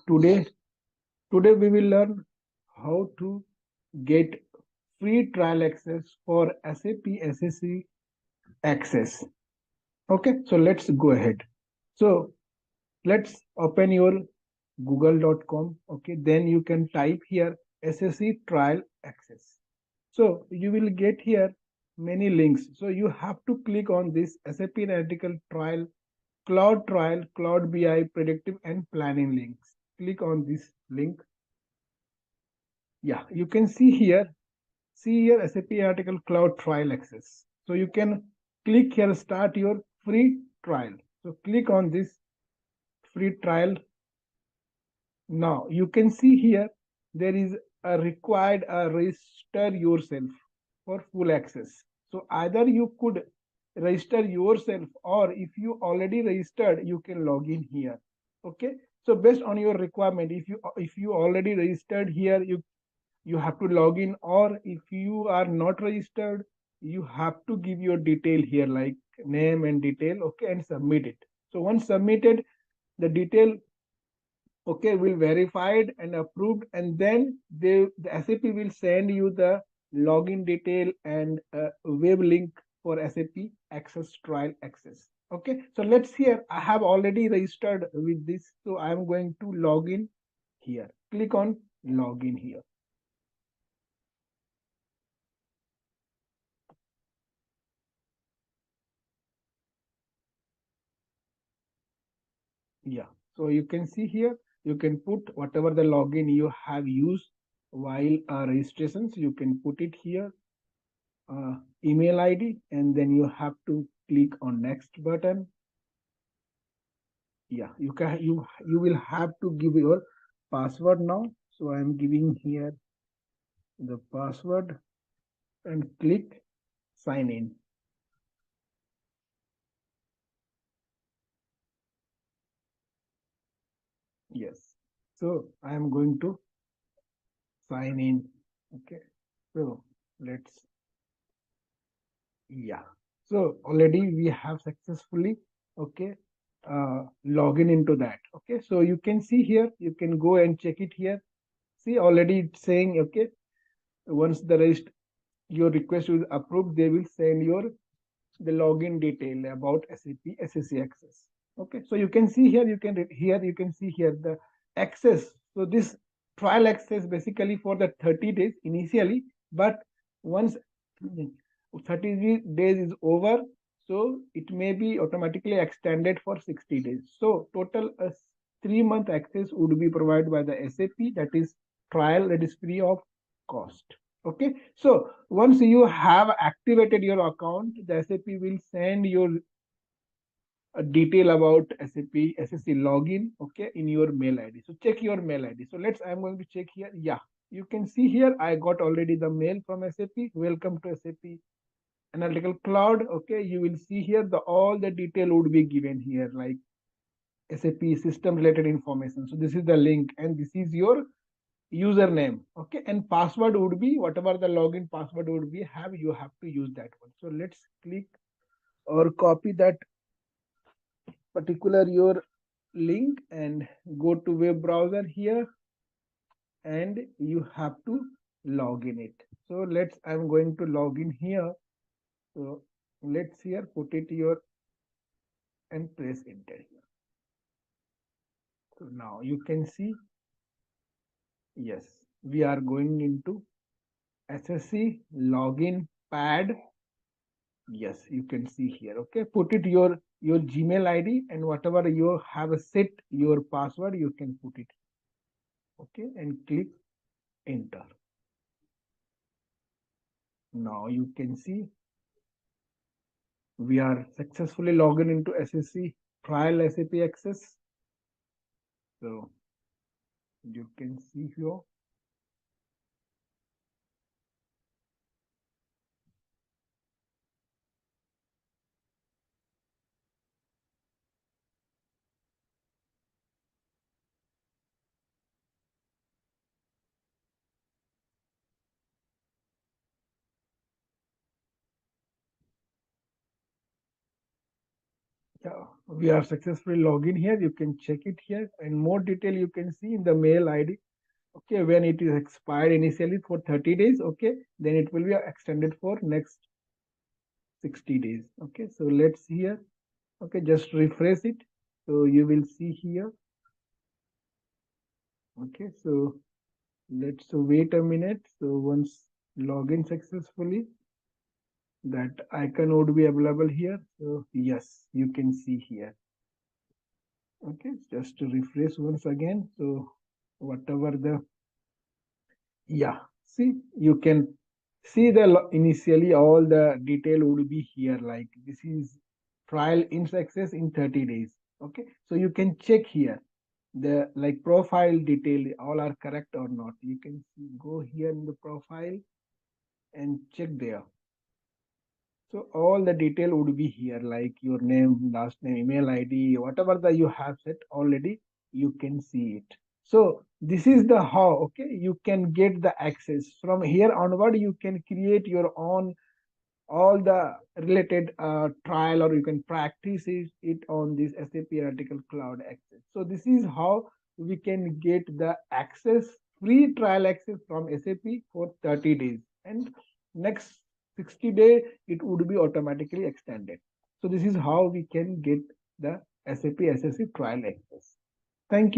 today today we will learn how to get free trial access for SAP SAC access. Okay, so let's go ahead. So let's open your google.com. Okay, then you can type here SAC trial access. So you will get here many links. So you have to click on this SAP Analytical Trial, Cloud BI, Predictive and Planning links. Click on this link. Yeah, you can see here SAP Article Cloud Trial Access. So you can click here, start your free trial. So click on this free trial. Now you can see here there is a required register yourself for full access. So either you could register yourself, or if you already registered, you can log in here. Okay. So based on your requirement, if you already registered here, you have to log in, or if you are not registered, you have to give your detail here like name and detail. Okay, and submit it. So once submitted, the detail okay will verified and approved, and then the SAP will send you the login detail and web link for SAP access trial access. Okay, so let's here I have already registered with this, so I'm going to log in here. Click on login here. Yeah, so you can see here, you can put whatever the login you have used while registrations, you can put it here, email ID, and then you have to click on next button. Yeah, you will have to give your password now. So I'm giving here the password and click sign in. Yes, so I am going to sign in. Okay, so let's, yeah, so already we have successfully, okay, login into that. Okay, so you can see here, you can go and check it here. See, already it's saying, okay, once your request is approved, they will send your the login detail about SAP SAC access. Okay, so you can see here, you can see here the access. So this trial access basically for the 30 days initially, but once 30 days is over, so it may be automatically extended for 60 days. So total 3-month access would be provided by the SAP, that is trial, that is free of cost. Okay, so once you have activated your account, the SAP will send your detail about SAP SSC login, okay, in your mail ID. So check your mail ID. So I'm going to check here. Yeah, you can see here I got already the mail from SAP. Welcome to SAP Analytical Cloud. Okay, you will see here all the detail would be given here like SAP system related information. So this is the link, and this is your username. Okay, and password would be whatever the login password would be, you have to use that one. So let's click or copy that particular your link and go to web browser here, and you have to log in it. So I'm going to log in here. So let's here put it here and press enter here. So now you can see, yes, we are going into SSC login pad. Yes, you can see here. Okay, put it your Gmail ID, and whatever you have set your password, you can put it. Okay, and click enter. Now you can see we are successfully logged into SSC trial SAP access. So you can see here. Yeah, we are successfully logged in here. You can check it here, and more detail you can see in the mail ID. Okay, when it is expired initially for 30 days, okay, then it will be extended for next 60 days. Okay, so let's see here. Okay, just refresh it. So you will see here. Okay, so let's wait a minute. So once login successfully, that icon would be available here. So yes, you can see here. Okay, just to refresh once again. So whatever the, yeah, see, you can see the initially all the detail would be here, like this is trial in success in 30 days. Okay, so you can check here the like profile detail all are correct or not. You can see, go here in the profile and check there. So all the detail would be here, like your name, last name, email ID, whatever that you have set already, you can see it. So this is the how, okay, you can get the access. From here onward, you can create your own all the related trial, or you can practice it on this SAP Analytical Cloud access. So this is how we can get the access, free trial access from SAP for 30 days, and next 60 day it would be automatically extended. So this is how we can get the SAP SSC trial access. Thank you.